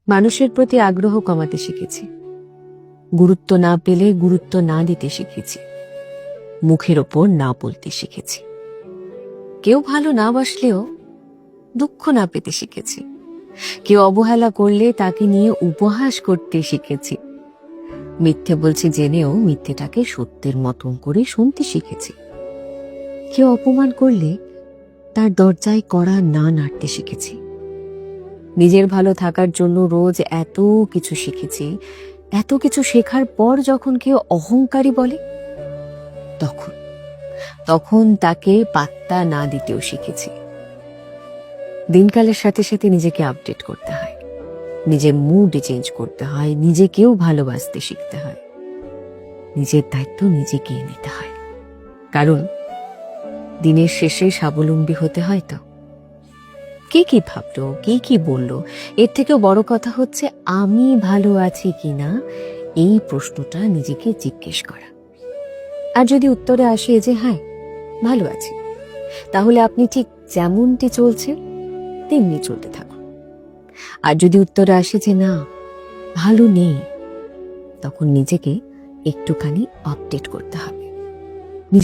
মানুষের প্রতি আগ্রহ কমাতে শিখেছি, গুরুত্ব না পেলে গুরুত্ব না দিতে শিখেছি, মুখের ওপর না বলতে শিখেছি, কেউ ভালো না বাসলেও দুঃখ না পেতে শিখেছি, কেউ অবহেলা করলে তাকে নিয়ে উপহাস করতে শিখেছি, মিথ্যে বলছি জেনেও মিথ্যেটাকে সত্যের মতন করে শুনতে শিখেছি, কেউ অপমান করলে তার দরজায় কড়া না নাড়তে শিখেছি। নিজের ভালো থাকার জন্য রোজ এত কিছু শিখেছি। এত কিছু শেখার পর যখন কেউ অহংকারী বলে তখন তাকে পাত্তা না দিতেও শিখেছি। দিনকালের সাথে সাথে নিজেকে আপডেট করতে হয়, নিজের মুড চেঞ্জ করতে হয়, নিজেকেও ভালোবাসতে শিখতে হয়, নিজের দায়িত্ব নিজেকেই নিতে হয়। কারণ দিনের শেষে স্বাবলম্বী হতে হয় তো। কে কি ভাবলো, কে কি বললো, এর থেকেও বড় কথা হচ্ছে আমি ভালো আছি কিনা এই প্রশ্নটা নিজেকে জিজ্ঞেস করা। আর যদি উত্তরে আসে যে হ্যাঁ ভালো আছি, তাহলে আপনি ঠিক যেমনটি চলছেন তেমনি চলতে থাকুন। আর যদি উত্তরে আসে যে না ভালো নেই, তখন নিজেকে একটুখানি আপডেট করতে হবে।